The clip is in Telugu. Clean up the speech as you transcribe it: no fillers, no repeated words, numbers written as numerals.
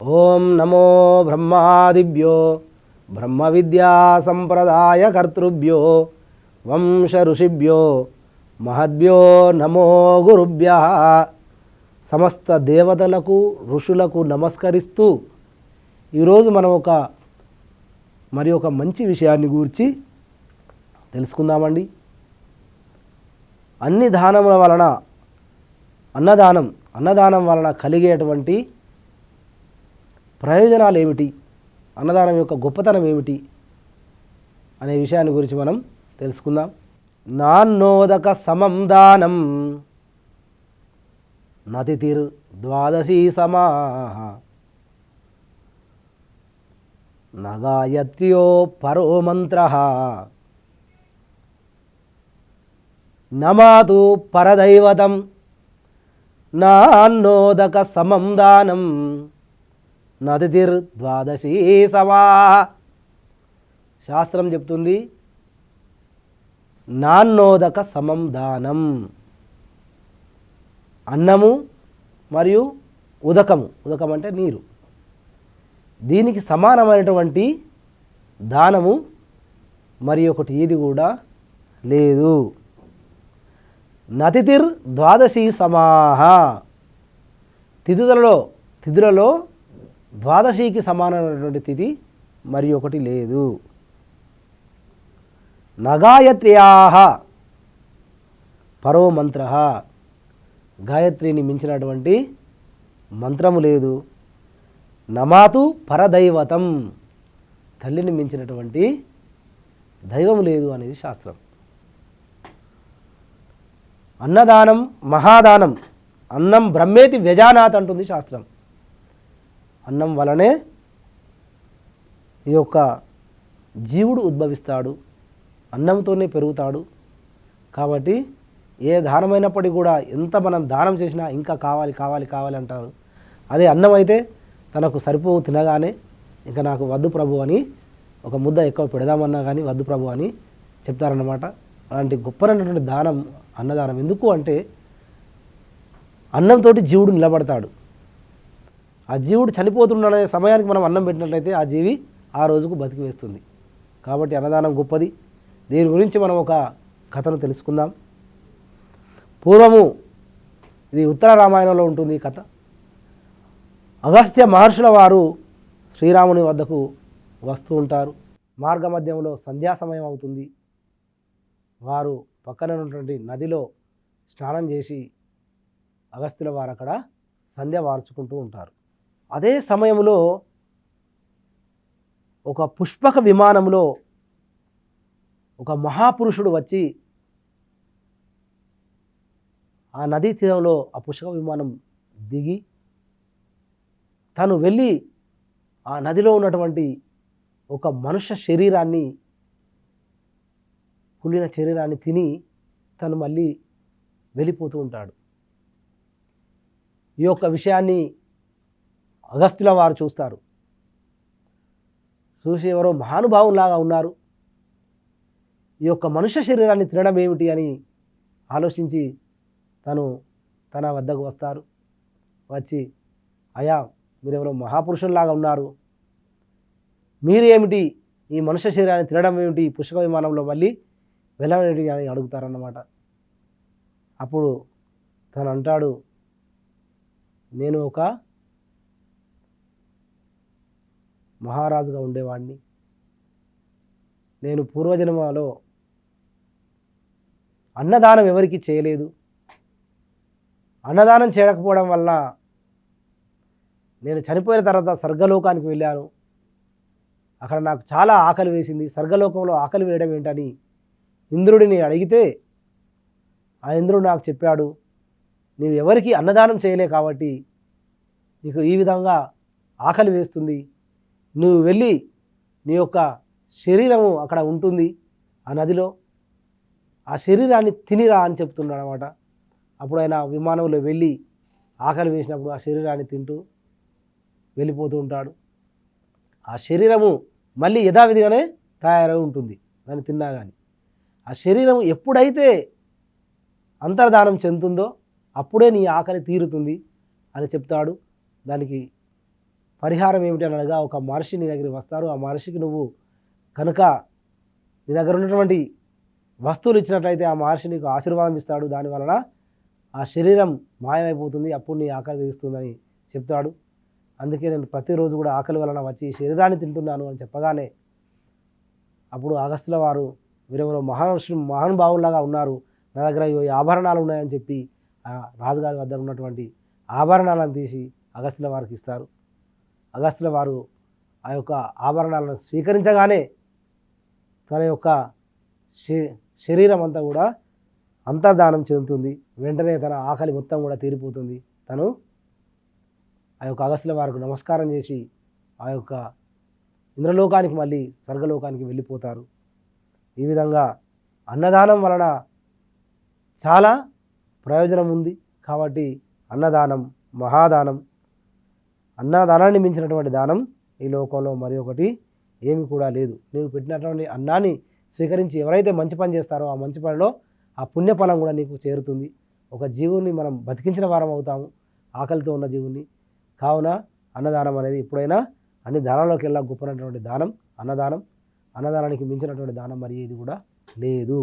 ఓం నమో బ్రహ్మాదిభ్యో బ్రహ్మ విద్యా సంప్రదాయ కర్తృభ్యో వంశ ఋషిభ్యో మహద్భ్యో నమో గురుభ్యః. సమస్త దేవతలకు ఋషులకు నమస్కరిస్తూ ఈరోజు మనం ఒక మంచి విషయాన్ని గురించి తెలుసుకుందామండి. అన్ని దానముల వలన అన్నదానం వలన కలిగేటువంటి ప్రయోజనాలు ఏమిటి, అన్నదానం యొక్క గొప్పతనం ఏమిటి అనే విషయాన్ని గురించి మనం తెలుసుకుందాం. నాన్నోదక సమం దానం నతితిర్ ద్వాదశీ సమాః నగాయత్ర్యో పరో మంత్రః నమాతు పరదైవతం నాన్నోదక సమం దానం నదితిర్ ద్వాదశీ సమా. శాస్త్రం చెప్తుంది నాన్నోదక సమం దానం, అన్నము మరియు ఉదకం అంటే నీరు, దీనికి సమానమైనటువంటి దానము మరి ఒకటి ఏది కూడా లేదు. నతితిర్ ద్వాదశీ సమాహ, తిథులలో ద్వాదశికి సమానమైనటువంటి తిథి మరి ఒకటి లేదు. నగాయత్ర్యాః పరో మంత్రః, గాయత్రిని మించినటువంటి మంత్రము లేదు. నమాతు పరదైవతం, తల్లిని మించినటువంటి దైవము లేదు అనేది శాస్త్రం. అన్నదానం మహాదానం, అన్నం బ్రహ్మేతి వ్యజానాత్ అంటుంది శాస్త్రం. అన్నం వలనే ఈ యొక్క జీవుడు ఉద్భవిస్తాడు, అన్నంతోనే పెరుగుతాడు. కాబట్టి ఏ దానమైనప్పటికీ కూడా ఎంత మనం దానం చేసినా ఇంకా కావాలి అంటారు. అదే అన్నం అయితే తనకు సరిపోవు, తినగానే ఇంకా నాకు వద్దు ప్రభు అని, ఒక ముద్ద ఎక్కువ పెడదామన్నా కానీ వద్దు ప్రభు అని చెప్తారన్నమాట. అలాంటి గొప్పనటువంటి దానం అన్నదానం. ఎందుకు అంటే అన్నంతో జీవుడు నిలబడతాడు. ఆ జీవుడు చనిపోతున్న సమయానికి మనం అన్నం పెట్టినట్లయితే ఆ జీవి ఆ రోజుకు బతికి వేస్తుంది. కాబట్టి అన్నదానం గొప్పది. దీని గురించి మనం ఒక కథను తెలుసుకుందాం. పూర్వము, ఇది ఉత్తర రామాయణంలో ఉంటుంది ఈ కథ. అగస్త్య మహర్షుల వారు శ్రీరాముని వద్దకు వస్తూ ఉంటారు. మార్గ మధ్యంలో సంధ్యా సమయం అవుతుంది. వారు పక్కన ఉన్నటువంటి నదిలో స్నానం చేసి అగస్త్యుల వారు అక్కడ సంధ్య వార్చుకుంటూ ఉంటారు. అదే సమయంలో ఒక పుష్పక విమానంలో ఒక మహాపురుషుడు వచ్చి ఆ నదీ తీరంలో ఆ పుష్పక విమానం దిగి తను వెళ్ళి ఆ నదిలో ఉన్నటువంటి ఒక మనుష్య శరీరాన్ని, కుళ్ళిన శరీరాన్ని తిని తను మళ్ళీ వెళ్ళిపోతూ ఉంటాడు. ఈ యొక్క విషయాన్ని అగస్త్యుల వారు చూస్తారు. చూసి ఎవరో మహానుభావులాగా ఉన్నారు, ఈ యొక్క మనుష్య శరీరాన్ని తినడం ఏమిటి అని ఆలోచించి తన వద్దకు వస్తారు. వచ్చి, అయ్యా మీరెవరో మహాపురుషుల్లాగా ఉన్నారు, మీరు ఏమిటి ఈ మనుష్య శరీరాన్ని తినడం ఏమిటి, పుష్పక విమానంలో మళ్ళీ వెళ్ళమేమిటి అని అడుగుతారన్నమాట. అప్పుడు తను అంటాడు, నేను ఒక మహారాజుగా ఉండేవాడిని. నేను పూర్వజన్మలో అన్నదానం ఎవరికి చేయలేదు. అన్నదానం చేయకపోవడం వల్ల నేను చనిపోయిన తర్వాత స్వర్గలోకానికి వెళ్ళాను. అక్కడ నాకు చాలా ఆకలి వేసింది. స్వర్గలోకంలో ఆకలి వేయడం ఏంటని ఇంద్రుడిని అడిగితే ఆ ఇంద్రుడు నాకు చెప్పాడు, నీవు ఎవరికి అన్నదానం చేయలే కాబట్టి నీకు ఈ విధంగా ఆకలి వేస్తుంది. నువ్వు వెళ్ళి నీ యొక్క శరీరము అక్కడ ఉంటుంది ఆ నదిలో, ఆ శరీరాన్ని తినిరా అని చెప్తున్నాడు అన్నమాట. అప్పుడు ఆయన విమానంలో వెళ్ళి ఆకలి వేసినప్పుడు ఆ శరీరాన్ని తింటూ వెళ్ళిపోతూ ఉంటాడు. ఆ శరీరము మళ్ళీ యథావిధిగానే తయారై ఉంటుంది దాన్ని తిన్నా కానీ. ఆ శరీరం ఎప్పుడైతే అంతర్ధానం చెందుతుందో అప్పుడే నీ ఆకలి తీరుతుంది అని చెప్తాడు. దానికి పరిహారం ఏమిటి అని అనగా, ఒక మహర్షి నీ దగ్గరికి వస్తారు. ఆ మహర్షికి నువ్వు కనుక నీ దగ్గర ఉన్నటువంటి వస్తువులు ఇచ్చినట్లయితే ఆ మహర్షి నీకు ఆశీర్వాదం ఇస్తాడు. దాని వలన ఆ శరీరం మాయమైపోతుంది. అప్పుడు నీ ఆకలి తీరుస్తుందని చెప్తాడు. అందుకే నేను ప్రతిరోజు కూడా ఆకలి వలన వచ్చి ఈ శరీరాన్ని తింటున్నాను అని చెప్పగానే అప్పుడు అగస్త్యుల వారు వీరెవరో మహానుభావుల్లాగా ఉన్నారు, నా దగ్గర ఈ ఆభరణాలు ఉన్నాయని చెప్పి ఆ రాజుగారి వద్ద ఉన్నటువంటి ఆభరణాలను తీసి అగస్త్యుల వారికి ఇస్తారు. అగస్త్యుల వారు ఆ యొక్క ఆభరణాలను స్వీకరించగానే తన యొక్క శరీరం అంతా కూడా అంతర్ధానం చెందుతుంది. వెంటనే తన ఆకలి మొత్తం కూడా తీరిపోతుంది. తను ఆ యొక్క అగస్త్యుల వారికి నమస్కారం చేసి ఆ యొక్క ఇంద్రలోకానికి మళ్ళీ స్వర్గలోకానికి వెళ్ళిపోతారు. ఈ విధంగా అన్నదానం వలన చాలా ప్రయోజనం ఉంది. కాబట్టి అన్నదానం మహాదానం. అన్నదానాన్ని మించినటువంటి దానం ఈ లోకంలో మరి ఒకటి ఏమి కూడా లేదు. నీవు పెట్టినటువంటి అన్నాన్ని స్వీకరించి ఎవరైతే మంచి పని చేస్తారో ఆ మంచి పనిలో ఆ పుణ్యఫలం కూడా నీకు చేరుతుంది. ఒక జీవుని మనం బతికించిన వారం అవుతాము, ఆకలితో ఉన్న జీవుని. కావున అన్నదానం అనేది ఎప్పుడైనా అన్ని దానాల్లోకి వెళ్ళా గొప్పనటువంటి దానం అన్నదానం. అన్నదానానికి మించినటువంటి దానం మరి ఏది కూడా లేదు.